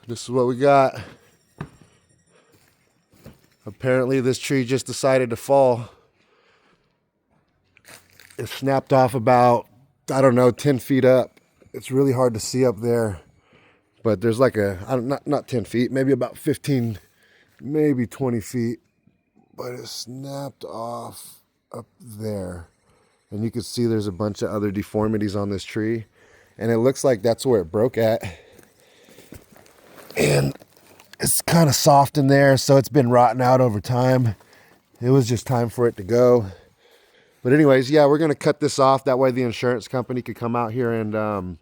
This is what we got. Apparently this tree just decided to fall. It snapped off about, I don't know, 10 feet up. It's really hard to see up there. But there's like not 10 feet, maybe about 15, maybe 20 feet. But it snapped off up there. And you can see there's a bunch of other deformities on this tree. And it looks like that's where it broke at. And it's kind of soft in there, so it's been rotting out over time. It was just time for it to go. But anyways, yeah, we're gonna cut this off. That way the insurance company could come out here and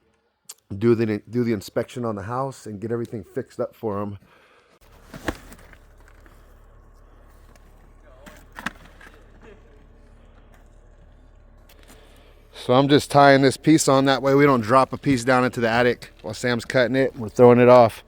do the inspection on the house and get everything fixed up for them. So I'm just tying this piece on, that way we don't drop a piece down into the attic while Sam's cutting it. We're throwing it off.